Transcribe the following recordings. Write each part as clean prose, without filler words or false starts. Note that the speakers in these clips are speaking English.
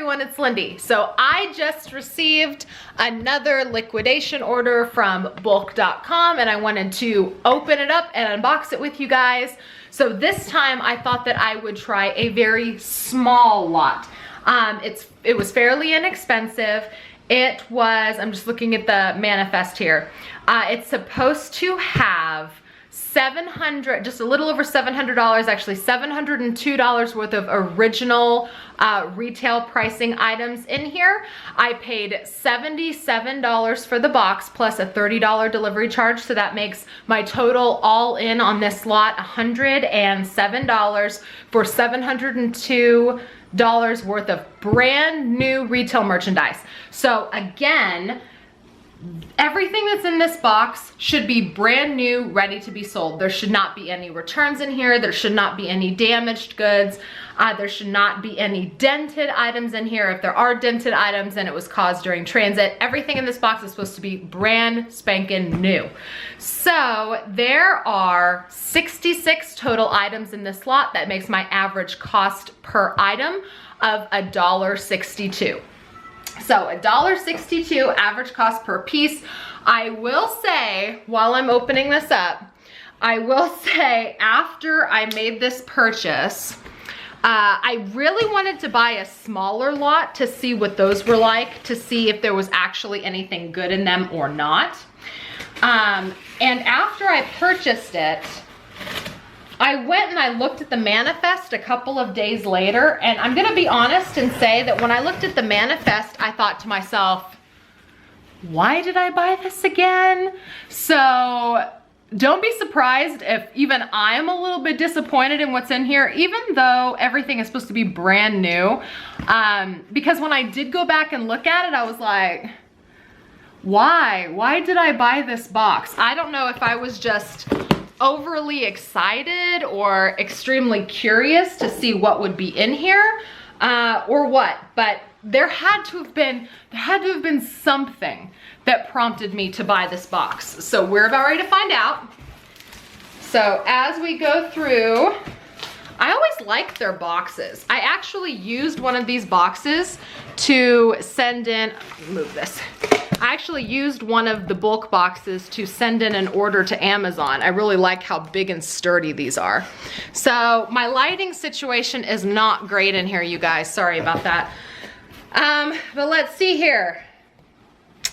everyone, it's Lindey. So I just received another liquidation order from bulk.com and I wanted to open it up and unbox it with you guys. So this time I thought that I would try a very small lot. It was fairly inexpensive. It was, I'm just looking at the manifest here. It's supposed to have just a little over $700, actually $702 worth of original retail pricing items in here. I paid $77 for the box plus a $30 delivery charge, so that makes my total all in on this lot $107 for $702 worth of brand new retail merchandise. So again, everything that's in this box should be brand new, ready to be sold. There should not be any returns in here. There should not be any damaged goods. There should not be any dented items in here. If there are dented items, then it was caused during transit. Everything in this box is supposed to be brand spanking new. So there are 66 total items in this lot. That makes my average cost per item of $1.62. So $1.62 average cost per piece. I will say, while I'm opening this up, I will say after I made this purchase, I really wanted to buy a smaller lot to see what those were like, to see if there was actually anything good in them or not. And after I purchased it, I went and I looked at the manifest a couple of days later, and I'm gonna be honest and say that when I looked at the manifest, I thought to myself, why did I buy this again? So don't be surprised if even I'm a little bit disappointed in what's in here, even though everything is supposed to be brand new. Because when I did go back and look at it, I was like, why? Why did I buy this box? I don't know if I was just overly excited or extremely curious to see what would be in here or what, but there had to have been something that prompted me to buy this box. So we're about ready to find out. So as we go through, I always like their boxes. I actually used one of these boxes to send in, move this. I actually used one of the bulk boxes to send in an order to Amazon. I really like how big and sturdy these are. So my lighting situation is not great in here, you guys. Sorry about that. But let's see here.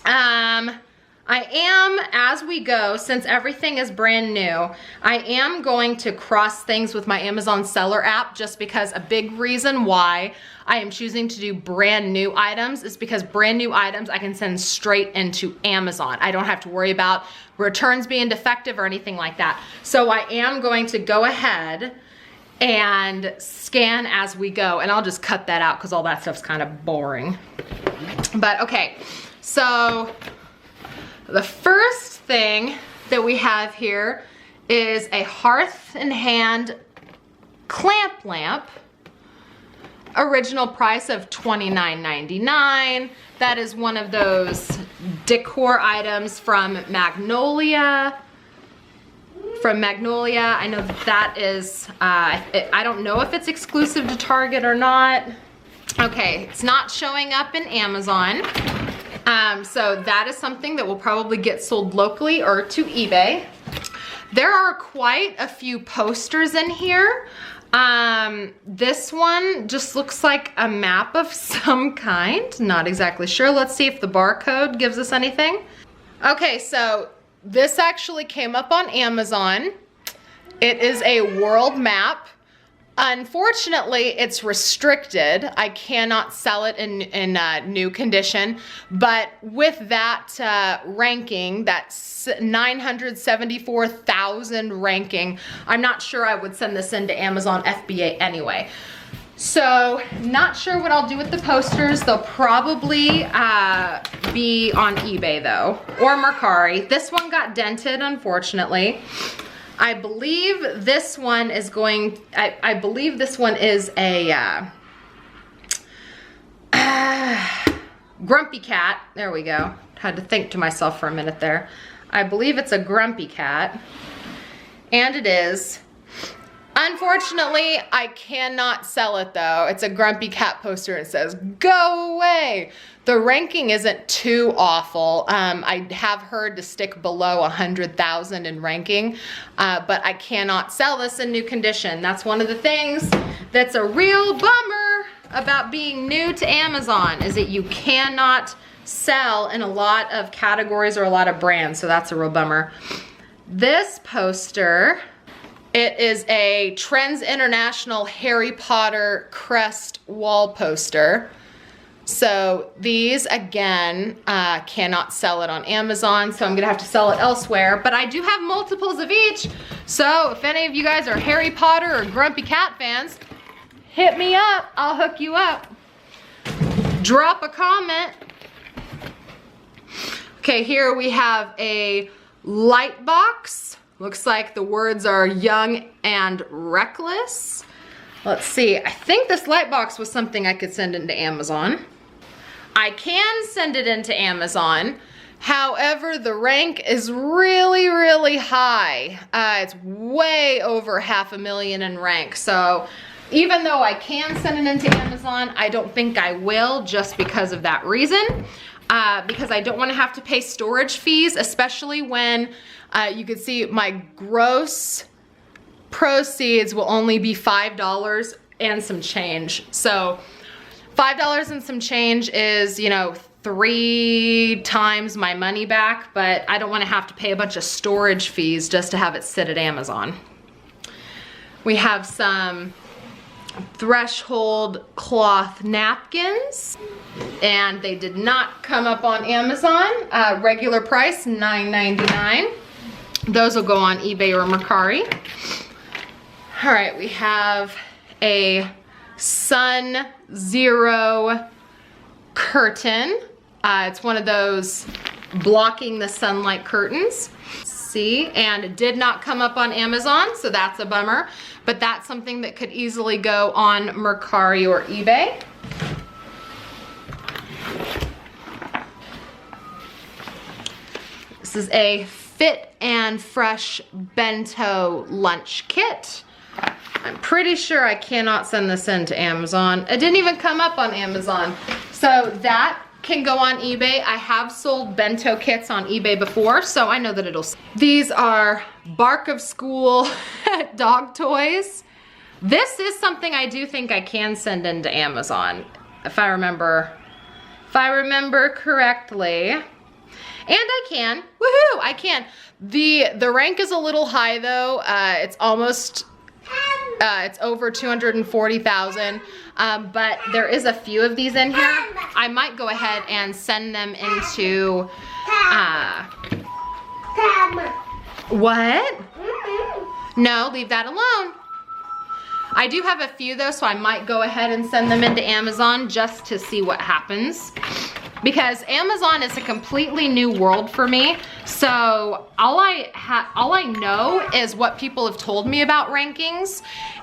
I am, as we go, since everything is brand new, I am going to cross things with my Amazon seller app, just because a big reason why I am choosing to do brand new items is because brand new items I can send straight into Amazon. I don't have to worry about returns being defective or anything like that. So I am going to go ahead and scan as we go, and I'll just cut that out because all that stuff's kind of boring. But okay, so the first thing that we have here is a Hearth and Hand clamp lamp. Original price of $29.99. That is one of those decor items from Magnolia. I know that is, I don't know if it's exclusive to Target or not. Okay, it's not showing up in Amazon. So that is something that will probably get sold locally or to eBay. There are quite a few posters in here. This one just looks like a map of some kind. Not exactly sure. Let's see if the barcode gives us anything. Okay, so this actually came up on Amazon. It is a world map. Unfortunately, it's restricted. I cannot sell it in new condition, but with that ranking, that's 974,000 ranking, I'm not sure I would send this into Amazon FBA anyway. So not sure what I'll do with the posters. They'll probably be on eBay though, or Mercari. This one got dented, unfortunately. I believe this one is I believe this one is a grumpy cat. There we go. Had to think to myself for a minute there. I believe it's a grumpy cat. And it is Unfortunately, I cannot sell it though. It's a grumpy cat poster and it says, go away. The ranking isn't too awful. I have heard to stick below 100,000 in ranking, but I cannot sell this in new condition. That's one of the things that's a real bummer about being new to Amazon, is that you cannot sell in a lot of categories or a lot of brands, so that's a real bummer. This poster, it is a Trends International Harry Potter crest wall poster. So these, again, cannot sell it on Amazon, so I'm gonna have to sell it elsewhere, but I do have multiples of each, so if any of you guys are Harry Potter or Grumpy Cat fans, hit me up, I'll hook you up. Drop a comment. Okay, here we have a light box. Looks like the words are young and reckless. Let's see, I think this light box was something I could send into Amazon. I can send it into Amazon. However, the rank is really, really high. It's way over 500,000 in rank. So even though I can send it into Amazon, I don't think I will, just because of that reason. Because I don't want to have to pay storage fees, especially when you can see my gross proceeds will only be $5 and some change. So $5 and some change is, you know, 3 times my money back, but I don't want to have to pay a bunch of storage fees just to have it sit at Amazon. We have some threshold cloth napkins, and they did not come up on Amazon. Regular price $9.99. Those will go on eBay or Mercari. All right, we have a Sun Zero curtain. It's one of those blocking the sunlight curtains. See, and it did not come up on Amazon, so that's a bummer, but that's something that could easily go on Mercari or eBay. This is a Fit and Fresh bento lunch kit. I'm pretty sure I cannot send this into Amazon. It didn't even come up on Amazon. So that can go on eBay. I have sold bento kits on eBay before, so I know that it'll. These are Bark of School dog toys. This is something I do think I can send into Amazon, if I remember correctly. And I can, woohoo, I can. The rank is a little high though. It's almost, it's over 240,000, but there is a few of these in here. I might go ahead and send them into, what? No, leave that alone. I do have a few though, so I might go ahead and send them into Amazon just to see what happens. Because Amazon is a completely new world for me. So all I know is what people have told me about rankings,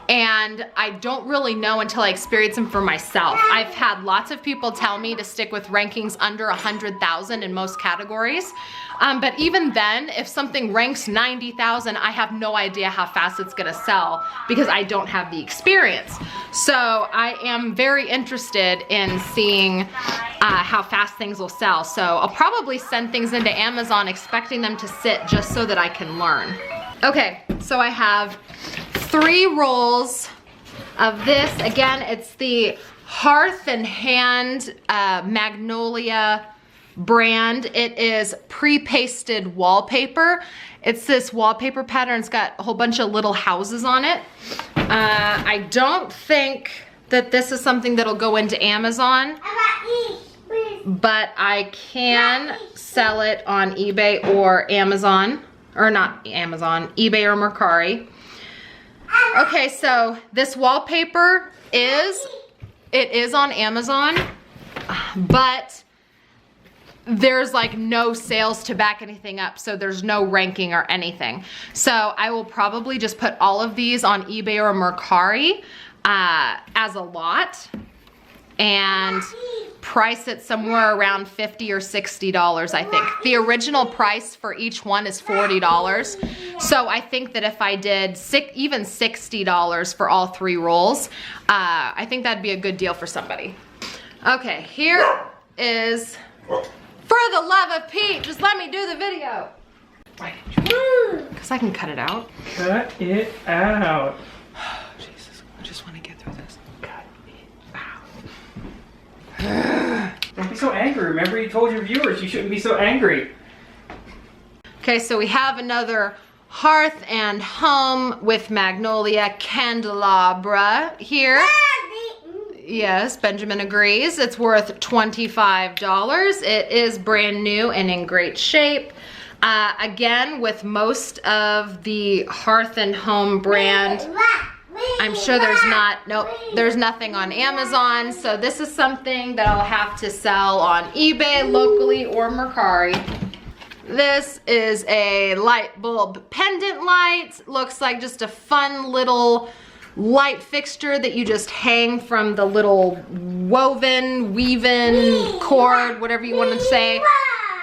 and I don't really know until I experience them for myself. I've had lots of people tell me to stick with rankings under 100,000 in most categories. But even then, if something ranks 90,000, I have no idea how fast it's gonna sell because I don't have the experience. So I am very interested in seeing how fast things will sell. So I'll probably send things into Amazon expecting them to sit just so that I can learn. Okay, so I have 3 rolls of this. Again, it's the Hearth and Hand Magnolia brand. It is pre-pasted wallpaper. It's this wallpaper pattern. It's got a whole bunch of little houses on it. I don't think that this is something that'll go into Amazon, but I can sell it on eBay or Amazon, or not Amazon, eBay or Mercari. Okay, so this wallpaper is on Amazon, but there's like no sales to back anything up, so there's no ranking or anything. So I will probably just put all of these on eBay or Mercari as a lot, and price it somewhere around $50 or $60, I think. The original price for each one is $40. So I think that if I did even $60 for all 3 rolls, I think that'd be a good deal for somebody. Okay, here is, for the love of Pete, just let me do the video. Because I can cut it out. Cut it out. Jesus, I just want to get through this. Cut it out. Don't be so angry. Remember you told your viewers you shouldn't be so angry. Okay, so we have another Hearth and Home with Magnolia candelabra here. Yes, Benjamin agrees. It's worth $25. It is brand new and in great shape. Again, with most of the Hearth and Home brand, I'm sure there's nothing on Amazon. So this is something that I'll have to sell on eBay, locally, or Mercari. This is a light bulb pendant light. Looks like just a fun little light fixture that you just hang from the little weaving cord, whatever you want to say,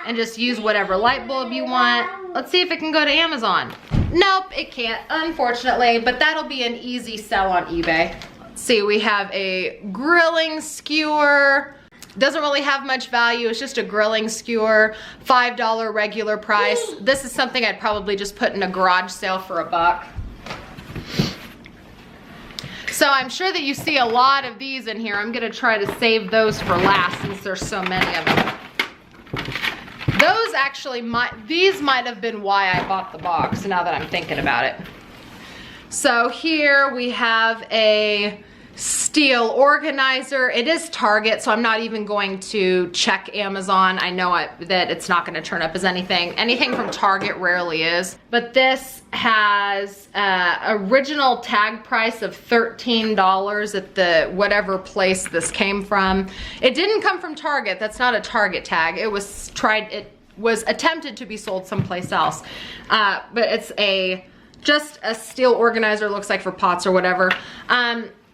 and just use whatever light bulb you want. Let's see if it can go to Amazon. Nope, it can't, unfortunately, but that'll be an easy sell on eBay. Let's see, we have a grilling skewer. Doesn't really have much value. It's just a grilling skewer, $5 regular price. This is something I'd probably just put in a garage sale for $1. So I'm sure that you see a lot of these in here. I'm gonna try to save those for last since there's so many of them. Those actually these might have been why I bought the box, now that I'm thinking about it. So here we have a steel organizer. It is Target, so I'm not even going to check Amazon. I know that it's not going to turn up as anything. Anything from Target rarely is. But this has original tag price of $13 at the whatever place this came from. It didn't come from Target. That's not a Target tag. It was attempted to be sold someplace else. But it's just a steel organizer, looks like for pots or whatever.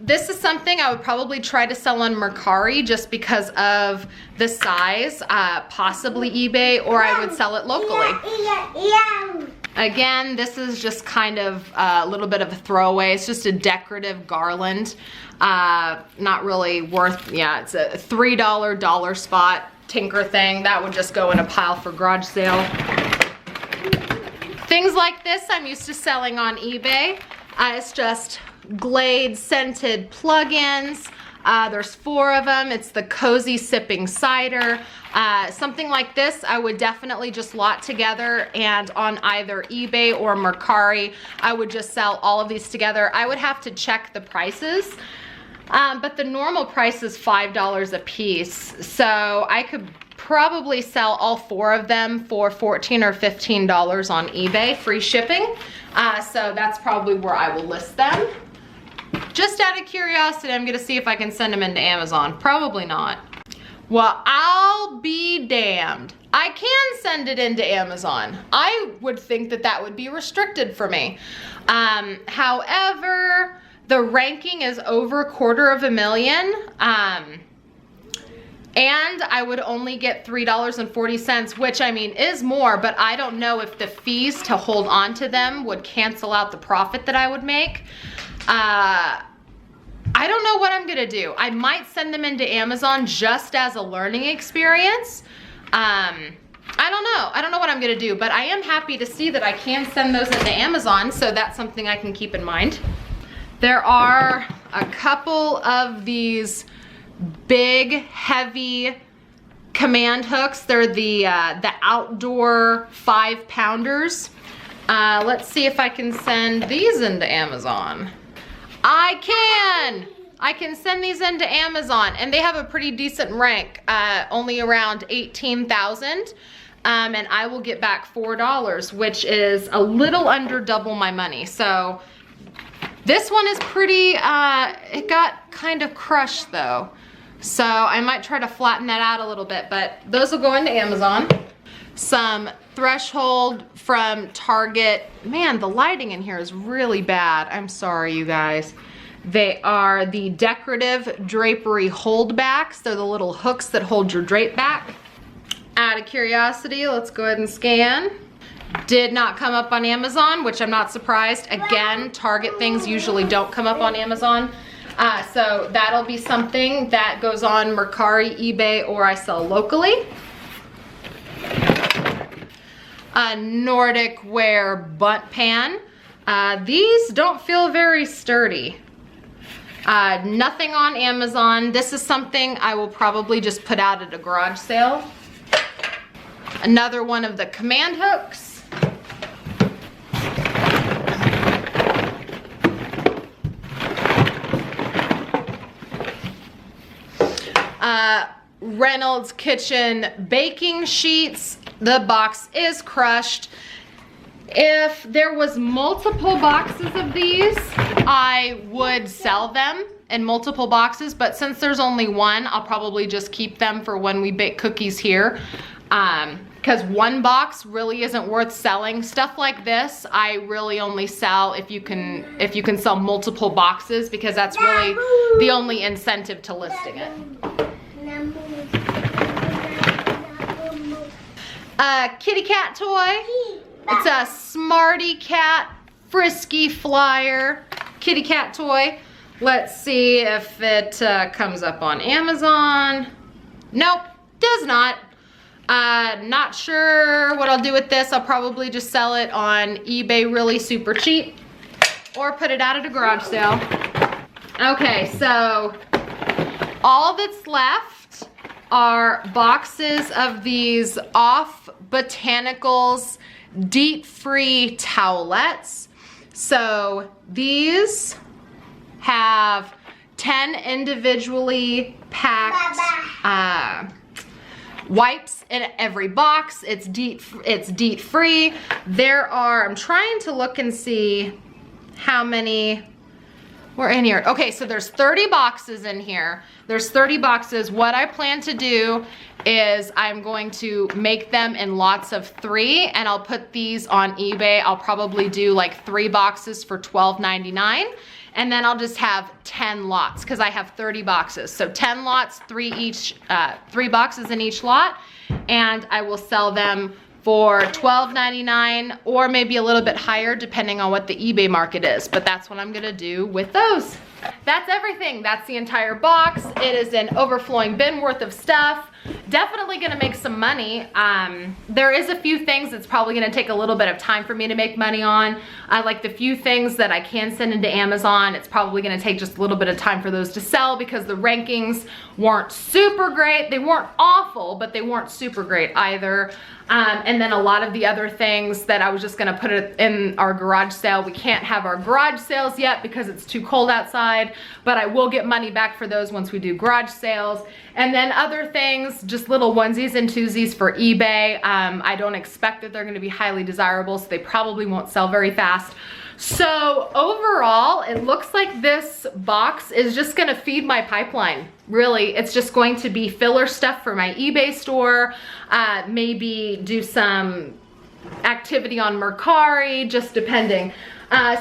This is something I would probably try to sell on Mercari just because of the size, possibly eBay, or I would sell it locally. Again, this is just kind of a little bit of a throwaway. It's just a decorative garland. Not really worth, yeah, it's a $3 dollar spot tinker thing. That would just go in a pile for garage sale. Things like this I'm used to selling on eBay. It's just Glade scented plug-ins. There's 4 of them. It's the Cozy Sipping Cider. Something like this I would definitely just lot together, and on either eBay or Mercari I would just sell all of these together. I would have to check the prices, but the normal price is $5 a piece, so I could probably sell all 4 of them for $14 or $15 on eBay, free shipping. So that's probably where I will list them. Just out of curiosity, I'm gonna see if I can send them into Amazon. Probably not. Well, I'll be damned. I can send it into Amazon. I would think that that would be restricted for me. However, the ranking is over $250,000. And I would only get $3.40, which I mean is more, but I don't know if the fees to hold on to them would cancel out the profit that I would make. I don't know what I'm gonna do. I might send them into Amazon just as a learning experience. I don't know. I don't know what I'm gonna do, but I am happy to see that I can send those into Amazon, so that's something I can keep in mind. There are a couple of these big, heavy command hooks. They're the outdoor 5-pounders. Let's see if I can send these into Amazon. I can send these into Amazon, and they have a pretty decent rank, only around 18,000. And I will get back $4, which is a little under double my money. So this one is pretty, it got kind of crushed though. So I might try to flatten that out a little bit, but those will go into Amazon. Some Threshold from Target. Man, the lighting in here is really bad. I'm sorry, you guys. They are the Decorative Drapery Holdbacks. They're the little hooks that hold your drape back. Out of curiosity, let's go ahead and scan. Did not come up on Amazon, which I'm not surprised. Again, Target things usually don't come up on Amazon. So that'll be something that goes on Mercari, eBay, or I sell locally. A Nordic Wear bunt pan. These don't feel very sturdy. Nothing on Amazon. This is something I will probably just put out at a garage sale. Another one of the command hooks. Reynolds Kitchen baking sheets. The box is crushed. If there was multiple boxes of these, I would sell them in multiple boxes, but since there's only one, I'll probably just keep them for when we bake cookies here. Because one box really isn't worth selling. Stuff like this, I really only sell if you can sell multiple boxes, because that's really the only incentive to listing it. Kitty cat toy. It's a Smarty Cat Frisky Flyer kitty cat toy. Let's see if it comes up on Amazon. Nope, does not. Not sure what I'll do with this. I'll probably just sell it on eBay really super cheap, or put it out at a garage sale. Okay, so all that's left are boxes of these Off Botanicals DEET-free towelettes. So these have 10 individually packed wipes in every box. It's DEET free. There are, I'm trying to look and see how many were in here. Okay, so there's 30 boxes in here. There's 30 boxes. What I plan to do is I'm going to make them in lots of 3, and I'll put these on eBay. I'll probably do like 3 boxes for $12.99, and then I'll just have 10 lots because I have 30 boxes. So 10 lots, 3 boxes in each lot, and I will sell them for $12.99 or maybe a little bit higher depending on what the eBay market is. But that's what I'm gonna do with those. That's everything. That's the entire box. It is an overflowing bin worth of stuff. Definitely gonna make some money. There is a few things that's probably gonna take a little bit of time for me to make money on. Like the few things that I can send into Amazon, it's probably gonna take just a little bit of time for those to sell because the rankings weren't super great. They weren't awful, but they weren't super great either. And then a lot of the other things that I was just gonna put it in our garage sale. We can't have our garage sales yet because it's too cold outside, but I will get money back for those once we do garage sales. And then other things, just little onesies and twosies for eBay. I don't expect that they're gonna be highly desirable, so they probably won't sell very fast. So overall, it looks like this box is just gonna feed my pipeline. Really, it's just going to be filler stuff for my eBay store, maybe do some activity on Mercari, just depending.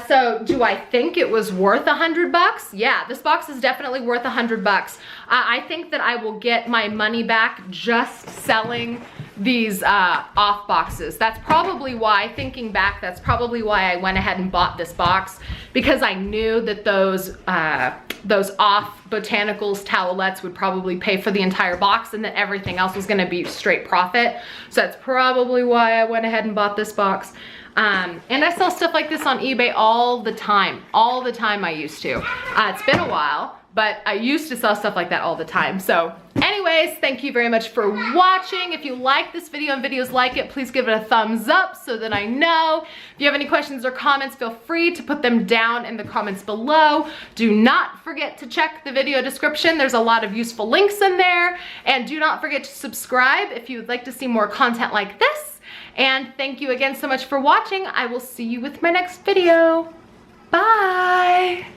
So do I think it was worth $100? Yeah, this box is definitely worth $100. I think that I will get my money back just selling these off boxes. That's probably why, thinking back, that's probably why I went ahead and bought this box, because I knew that those Off Botanicals towelettes would probably pay for the entire box and that everything else was gonna be straight profit. So that's probably why I went ahead and bought this box. And I sell stuff like this on eBay all the time I used to. It's been a while, but I used to sell stuff like that all the time. So anyways, thank you very much for watching. If you like this video and videos like it, please give it a thumbs up so that I know. If you have any questions or comments, feel free to put them down in the comments below. Do not forget to check the video description. There's a lot of useful links in there. And do not forget to subscribe if you would like to see more content like this. And thank you again so much for watching. I will see you with my next video. Bye.